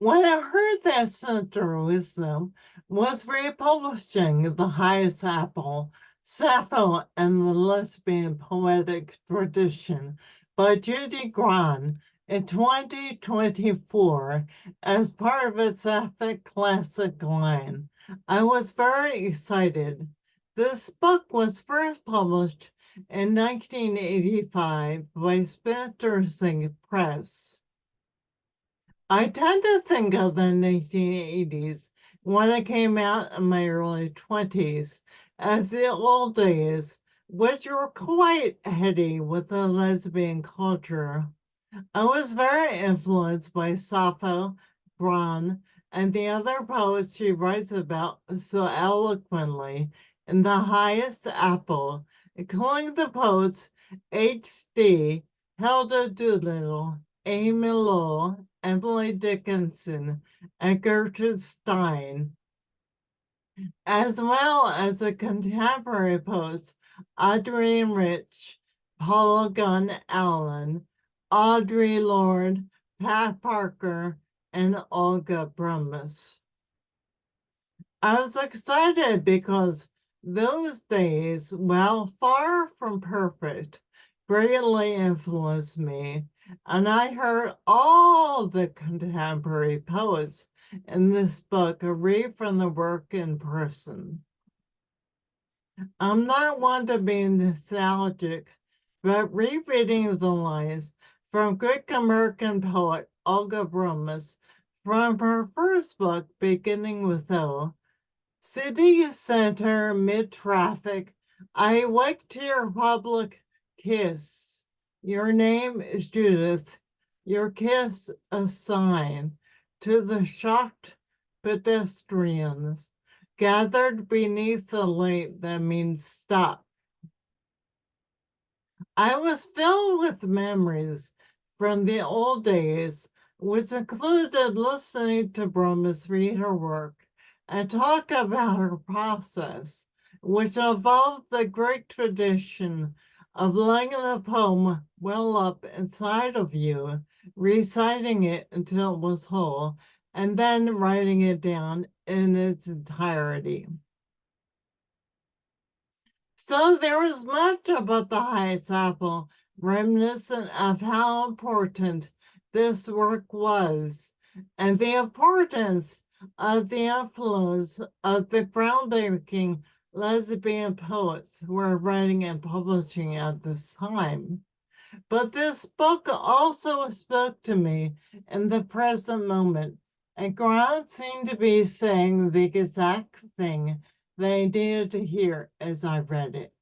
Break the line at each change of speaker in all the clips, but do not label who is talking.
When I heard that Sinister Wisdom was republishing The Highest Apple, Sappho and the Lesbian Poetic Tradition by Judy Grahn in 2024 as part of its Sapphic classic line, I was very excited. This book was first published in 1985 by Sinister Press. I tend to think of the 1980s, when I came out in my early 20s, as the old days, which were quite heady with the lesbian culture. I was very influenced by Sappho, Grahn, and the other poets she writes about so eloquently in The Highest Apple, including the poets H.D., Helga Doolittle, Amy Lowell, Emily Dickinson, and Gertrude Stein, as well as the contemporary poets Adrienne Rich, Paula Gunn Allen, Audre Lorde, Pat Parker, and Olga Brumis. I was excited because those days, while far from perfect, greatly influenced me, and I heard all the contemporary poets in this book read from the work in person. I'm not one to be nostalgic, but rereading the lines from Greek American poet Olga Brumis from her first book, beginning with O, City Center, mid-traffic, I awake to your public kiss. Your name is Judith, your kiss a sign to the shocked pedestrians gathered beneath the light that means stop. I was filled with memories from the old days, which included listening to Brumis read her work and talk about her process, which involved the Greek tradition of letting the poem well up inside of you, reciting it until it was whole, and then writing it down in its entirety. So there was much about the highest apple reminiscent of how important this work was and the importance of the influence of the groundbreaking lesbian poets who were writing and publishing at this time. But this book also spoke to me in the present moment, and Grant seemed to be saying the exact thing they needed to hear as I read it.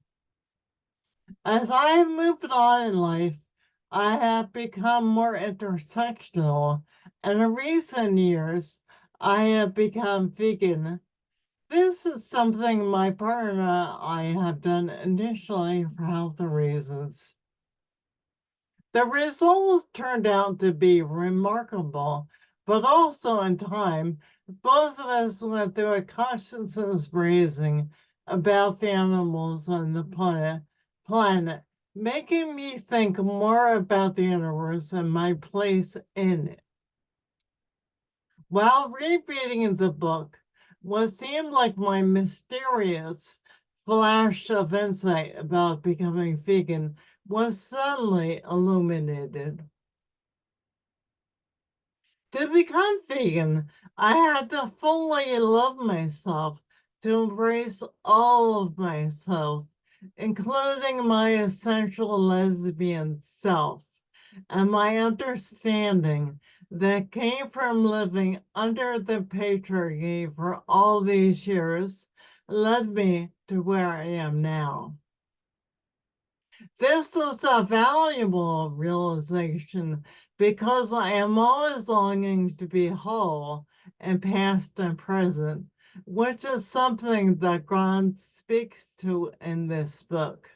As I have moved on in life, I have become more intersectional, and in recent years, I have become vegan. This is something my partner and I have done initially for health reasons. The results turned out to be remarkable, but also in time, both of us went through a consciousness raising about the animals on the planet, making me think more about the universe and my place in it. While rereading the book, what seemed like my mysterious flash of insight about becoming vegan was suddenly illuminated. To become vegan, I had to fully love myself, to embrace all of myself, including my essential lesbian self, and my understanding that came from living under the patriarchy for all these years led me to where I am now. This is a valuable realization because I am always longing to be whole in past and present, which is something that Grant speaks to in this book.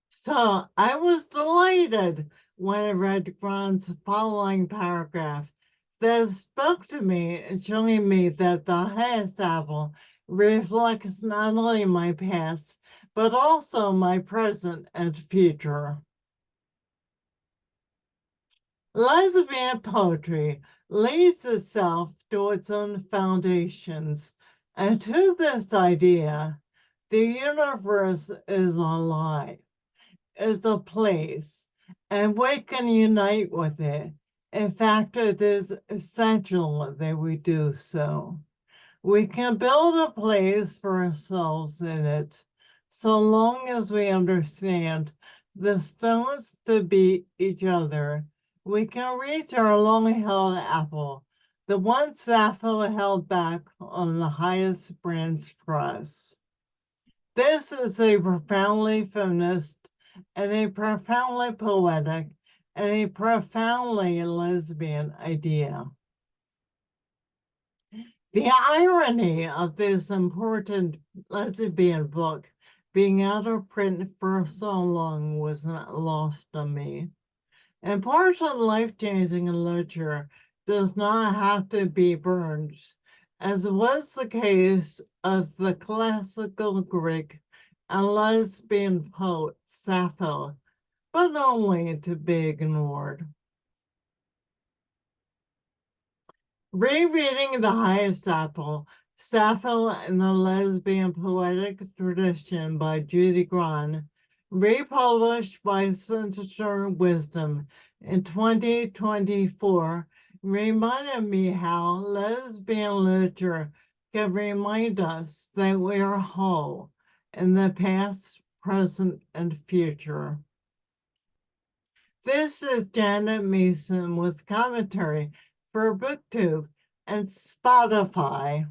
So I was delighted when I read Grant's following paragraph that spoke to me, showing me that the highest apple reflects not only my past, but also my present and future. Lesbian poetry leads itself to its own foundations, and to this idea, the universe is alive, is a place, and we can unite with it. In fact, it is essential that we do so. We can build a place for ourselves in it, so long as we understand the stones to beat each other. We can reach our long-held apple, the one Sappho held back on the highest branch for us. This is a profoundly feminist and a profoundly poetic and a profoundly lesbian idea. The irony of this important lesbian book being out of print for so long was not lost on me. Important life-changing literature does not have to be burned, as was the case of the classical Greek and lesbian poet Sappho, but only to be ignored. Rereading The Highest Apple, Sappho and the Lesbian Poetic Tradition by Judy Grahn, republished by Sinister Wisdom in 2024, reminded me how lesbian literature can remind us that we are whole in the past, present, and future. This is Janet Mason with commentary for BookTube and Spotify.